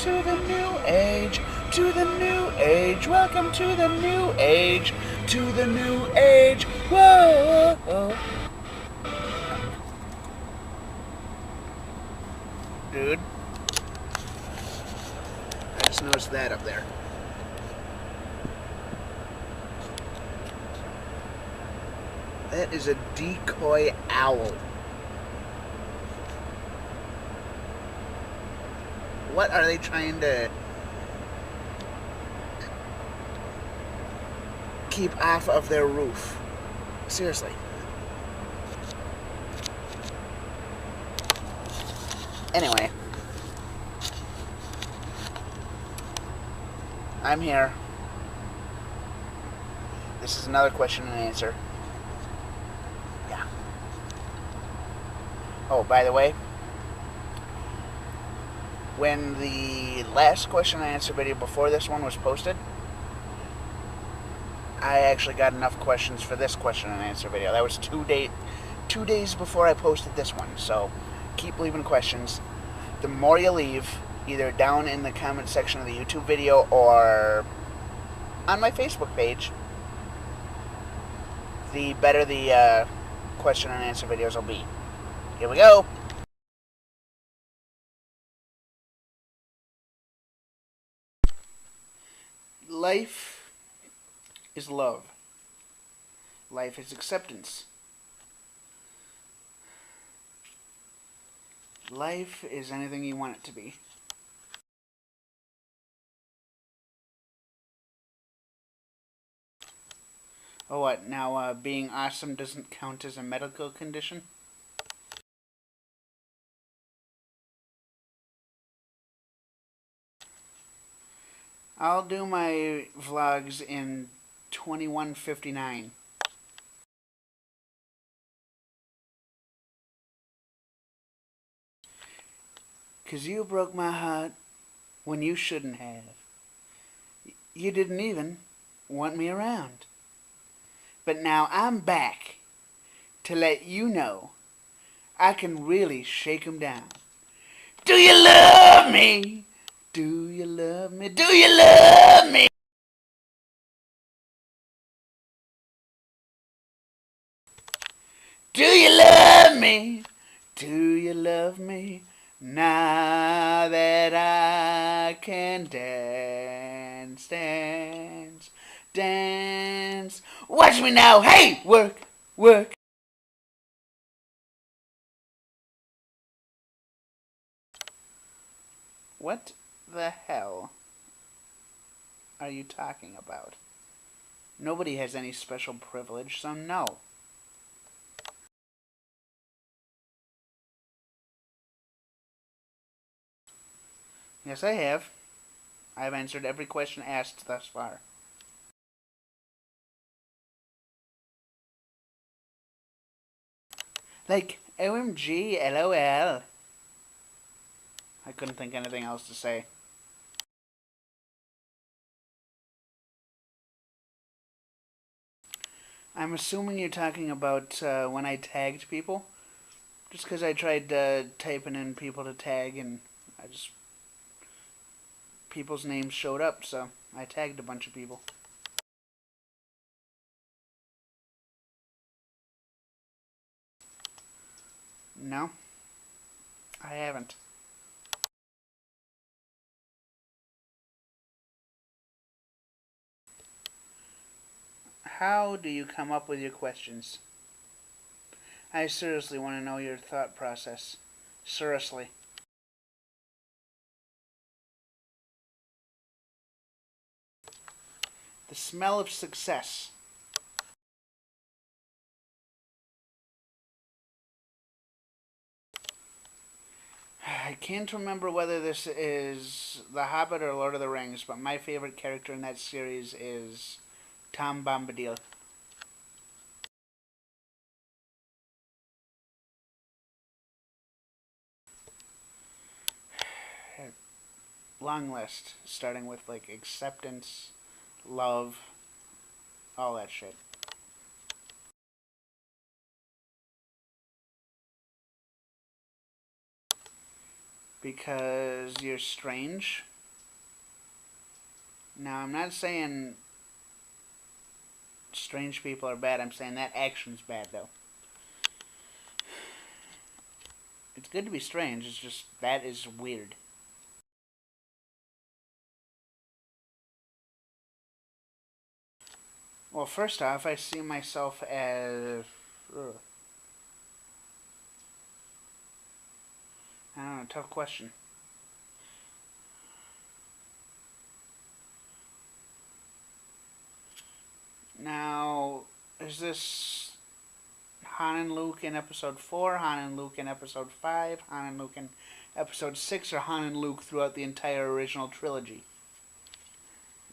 to the new age, to the new age, welcome to the new age, to the new age, whoa. Dude, I just noticed that up there. That is a decoy owl. What are they trying to keep off of their roof? Seriously. Anyway. I'm here. This is another question and answer. Yeah. Oh, by the way, when the last question and answer video before this one was posted, I actually got enough questions for this question and answer video. That was 2 days before I posted this one, so keep leaving questions. The more you leave, either down in the comment section of the YouTube video or on my Facebook page, the better the question and answer videos will be. Here we go. Life is love. Life is acceptance. Life is anything you want it to be. Oh, what? Now, being awesome doesn't count as a medical condition? I'll do my vlogs in 2159. Cause you broke my heart when you shouldn't have. You didn't even want me around. But now I'm back to let you know I can really shake 'em down. Do you love me? Do you love me? Do you love me? Do you love me? Do you love me? Now that I can dance, dance, dance. Watch me now. Hey, work, work. What the hell are you talking about? Nobody has any special privilege, so no. Yes, I have. I've answered every question asked thus far. Like, OMG, LOL. I couldn't think anything else to say. I'm assuming you're talking about when I tagged people. Just because I tried typing in people to tag and people's names showed up, so I tagged a bunch of people. No, I haven't. How do you come up with your questions? I seriously want to know your thought process. Seriously. The smell of success. I can't remember whether this is The Hobbit or Lord of the Rings, but my favorite character in that series is Tom Bombadil. Long list, starting with like acceptance, love, all that shit. Because you're strange. Now, I'm not saying strange people are bad. I'm saying that action's bad, though. It's good to be strange. It's just that is weird. Well, first off, I see myself as... I don't know, tough question. Now, is this Han and Luke in episode 4, Han and Luke in episode 5, Han and Luke in episode 6, or Han and Luke throughout the entire original trilogy?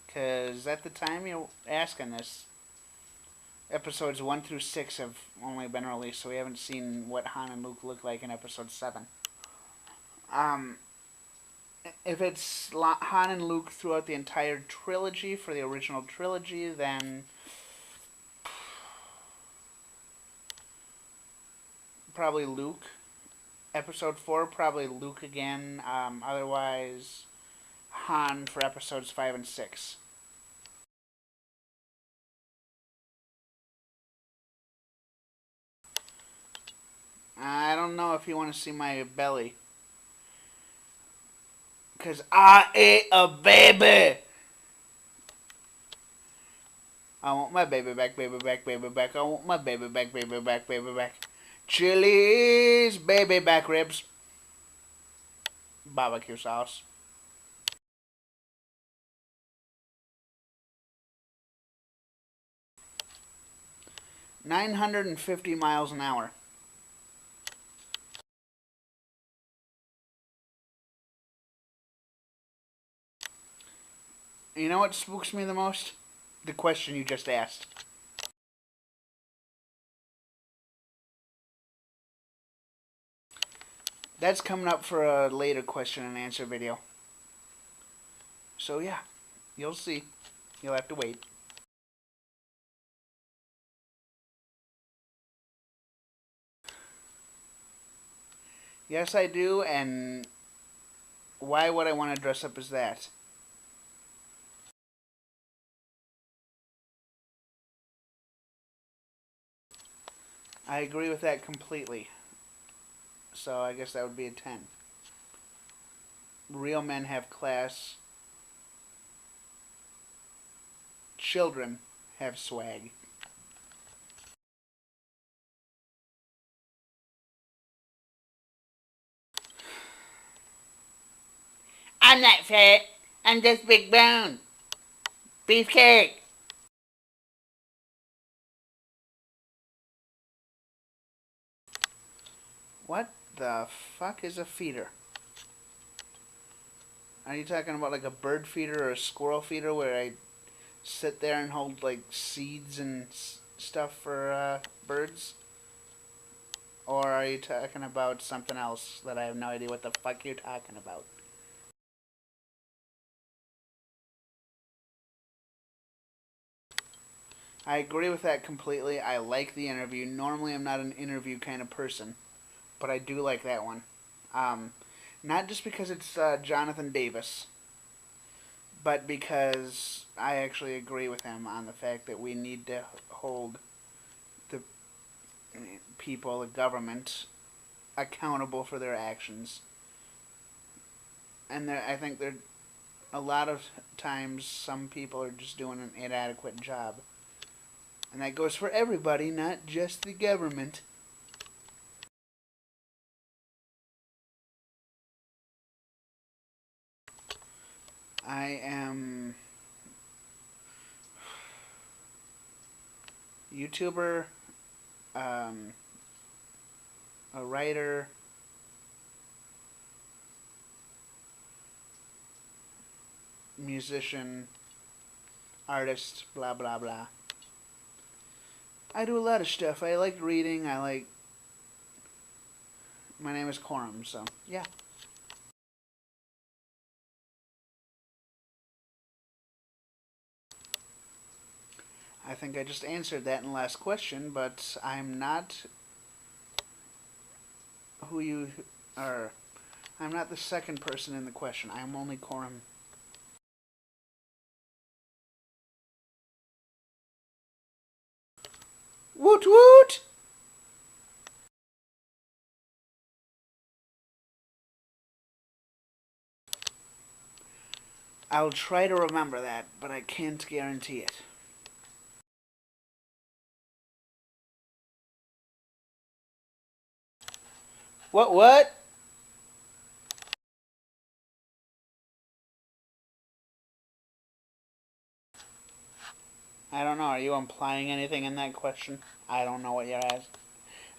Because at the time you're asking this, episodes 1 through 6 have only been released, so we haven't seen what Han and Luke look like in episode 7. If it's Han and Luke throughout the entire trilogy for the original trilogy, then probably Luke. Episode 4, probably Luke again. Otherwise, Han for episodes 5 and 6. I don't know if you want to see my belly. Because I ate a baby! I want my baby back, baby back, baby back. I want my baby back, baby back, baby back. Chili's baby back ribs. Barbecue sauce. $950 miles an hour. You know what spooks me the most? The question you just asked. That's coming up for a later question and answer video. So yeah, you'll see. You'll have to wait. Yes, I do, and why would I want to dress up as that? I agree with that completely. So I guess that would be a 10. Real men have class. Children have swag. I'm not fat. I'm just big bone. Beefcake. What the fuck is a feeder? Are you talking about like a bird feeder or a squirrel feeder where I sit there and hold like seeds and stuff for birds? Or are you talking about something else that I have no idea what the fuck you're talking about? I agree with that completely. I like the interview. Normally I'm not an interview kind of person, but I do like that one. Not just because it's Jonathan Davis, but because I actually agree with him on the fact that we need to hold the people, the government, accountable for their actions. And I think there, a lot of times, some people are just doing an inadequate job. And that goes for everybody, not just the government. I am YouTuber, a writer, musician, artist, blah blah blah. I do a lot of stuff. I like reading. I like... My name is Corum, so yeah. I think I just answered that in the last question, but I'm not who you are. I'm not the second person in the question. I'm only Corum. Woot woot! I'll try to remember that, but I can't guarantee it. What? I don't know. Are you implying anything in that question? I don't know what you're asking.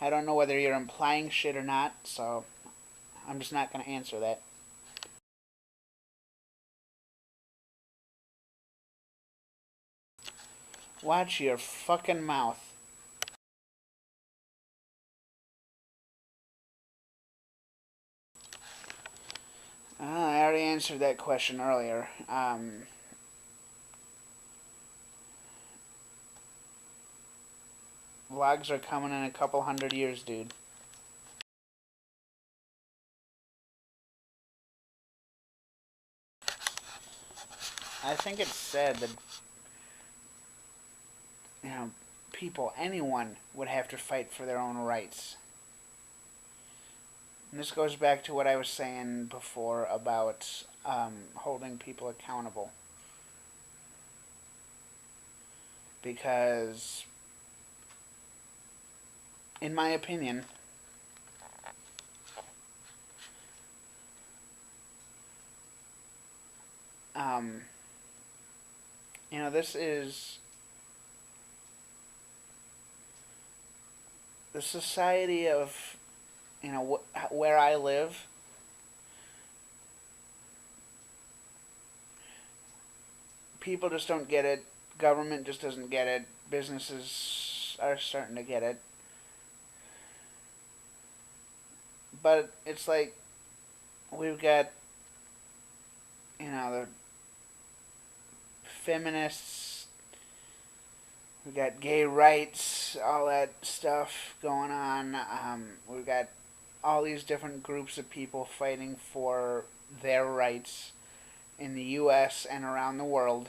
I don't know whether you're implying shit or not, so I'm just not going to answer that. Watch your fucking mouth. I already answered that question earlier. Vlogs are coming in a couple 100 years, dude. I think it's sad that, you know, people, anyone, would have to fight for their own rights. And this goes back to what I was saying before about holding people accountable. Because, in my opinion, um, this is the society of, where I live. People just don't get it. Government just doesn't get it. Businesses are starting to get it. But it's like we've got, the feminists, we've got gay rights, all that stuff going on. We've got all these different groups of people fighting for their rights in the U.S. and around the world.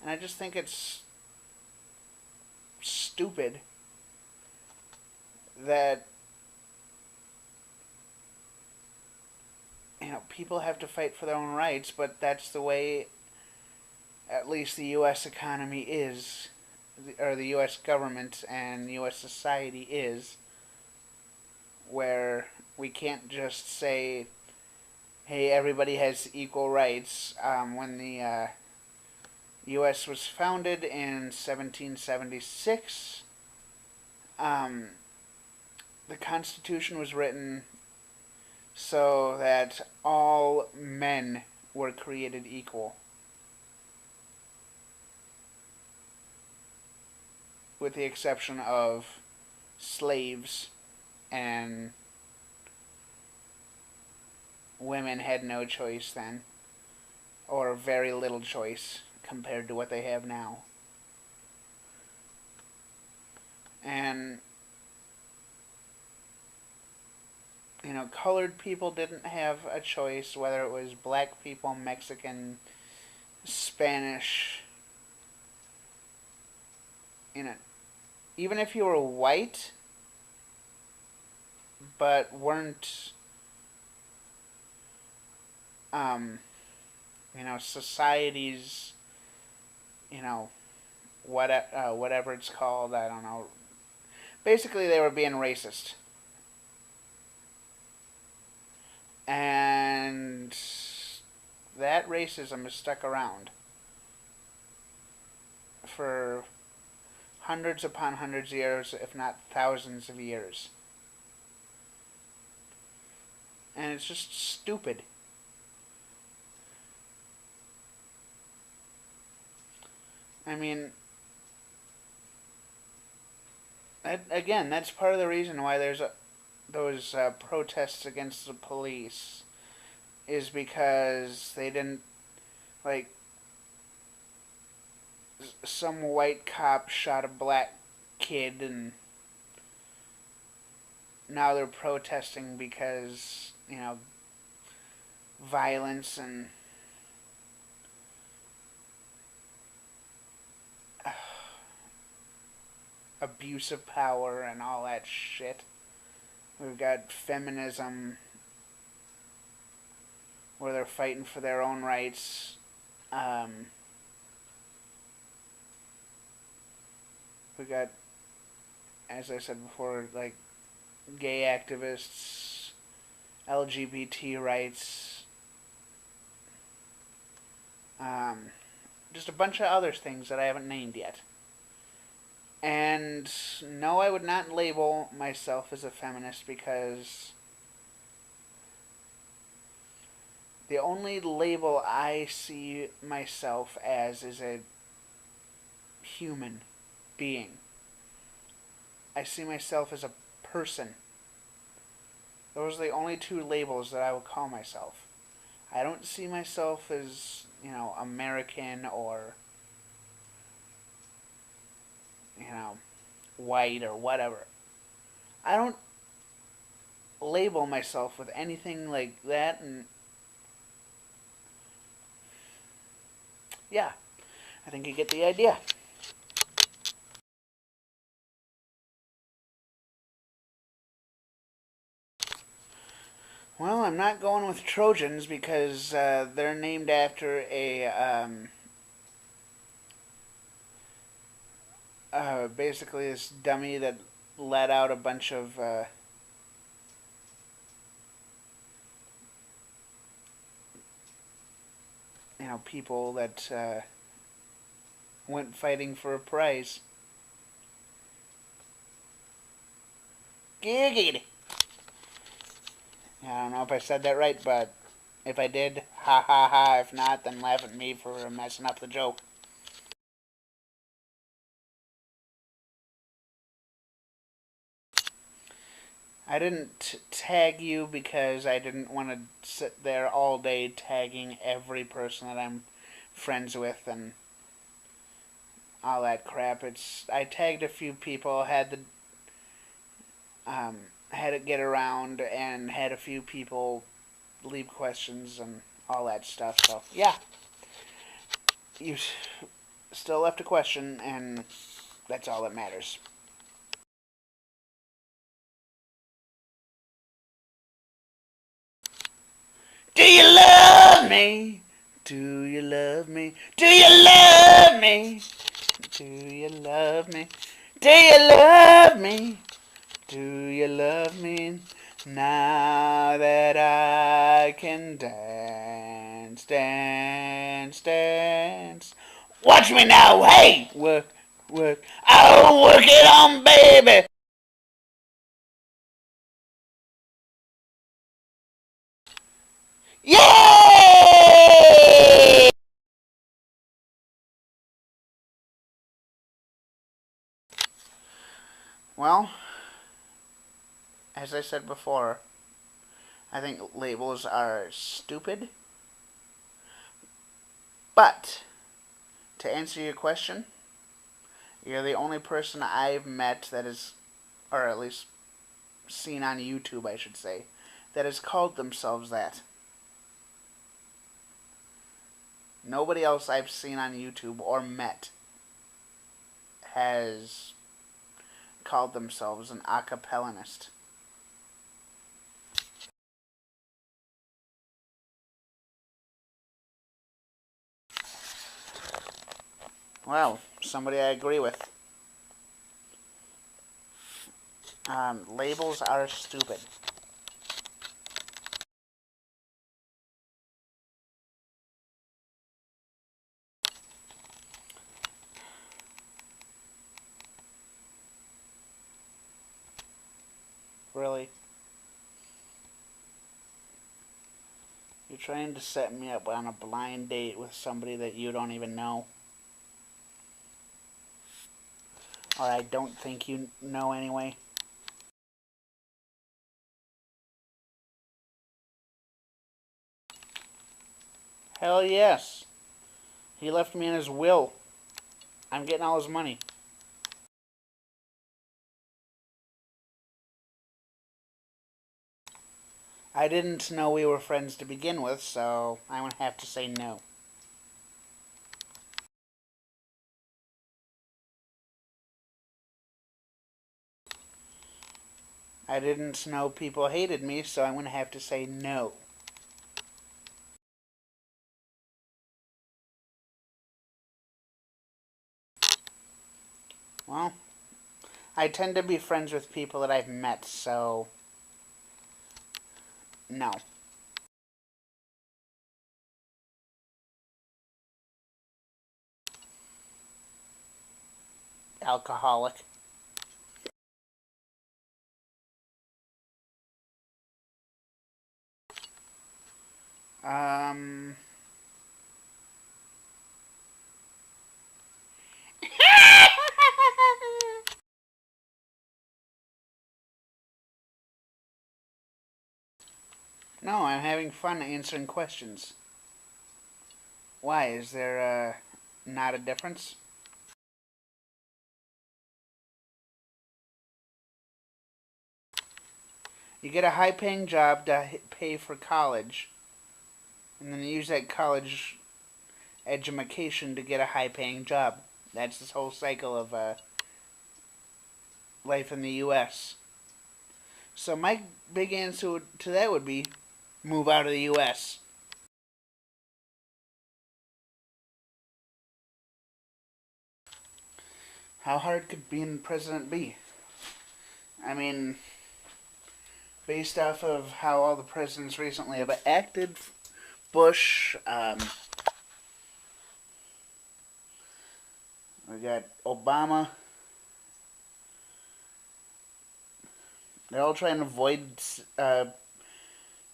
And I just think it's stupid that, people have to fight for their own rights, but that's the way at least the U.S. economy is, or the U.S. government and the U.S. society is, where we can't just say, hey, everybody has equal rights. When the U.S. was founded in 1776, the Constitution was written so that all men were created equal, with the exception of slaves, and women had no choice then, or very little choice compared to what they have now. And colored people didn't have a choice, whether it was black people, Mexican, Spanish. Even if you were white, but weren't, society's, whatever it's called, I don't know. Basically, they were being racist. And that racism is stuck around for hundreds upon hundreds of years, if not thousands of years. And it's just stupid. I mean, again, that's part of the reason why there's those protests against the police, is because they didn't, like, some white cop shot a black kid, and now they're protesting because, violence and abuse of power and all that shit. We've got feminism, where they're fighting for their own rights. We got, as I said before, like gay activists, LGBT rights, just a bunch of other things that I haven't named yet. And no, I would not label myself as a feminist because the only label I see myself as is a human being. I see myself as a person. Those are the only two labels that I would call myself. I don't see myself as, American or, white or whatever. I don't label myself with anything like that, and yeah, I think you get the idea. Well, I'm not going with Trojans because they're named after basically this dummy that let out a bunch of people that went fighting for a prize. Giggity. I don't know if I said that right, but if I did, ha ha ha. If not, then laugh at me for messing up the joke. I didn't tag you because I didn't want to sit there all day tagging every person that I'm friends with and all that crap. I tagged a few people, had it get around, and had a few people leave questions and all that stuff. So yeah, you still left a question, and that's all that matters. Do you love me? Do you love me? Do you love me? Do you love me? Do you love me? Do you love me? Now that I can dance, dance, dance. Watch me now, hey! Work, work. I'll work it on, baby! Yay! Well, as I said before, I think labels are stupid. But, to answer your question, you're the only person I've met that is, or at least seen on YouTube, I should say, that has called themselves that. Nobody else I've seen on YouTube or met has called themselves an acapellanist. Well, somebody I agree with. Labels are stupid. Really. You're trying to set me up on a blind date with somebody that you don't even know. Or I don't think you know anyway. Hell yes. He left me in his will. I'm getting all his money. I didn't know we were friends to begin with, so I would have to say no. I didn't know people hated me, so I'm going to have to say no. Well, I tend to be friends with people that I've met, so no. Alcoholic. Um... No, I'm having fun answering questions. Why? Is there not a difference? You get a high-paying job to pay for college, and then you use that college education to get a high-paying job. That's this whole cycle of life in the U.S. So my big answer to that would be move out of the U.S. How hard could being president be? I mean, based off of how all the presidents recently have acted, Bush, we got Obama. They're all trying to avoid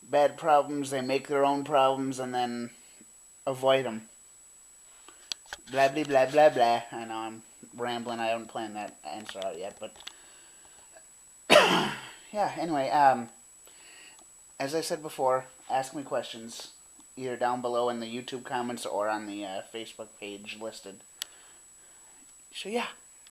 bad problems. They make their own problems and then avoid them. Blah, blah, blah, blah, blah. I know I'm rambling. I haven't planned that answer out yet, but yeah, anyway, as I said before, ask me questions either down below in the YouTube comments or on the Facebook page listed. So yeah.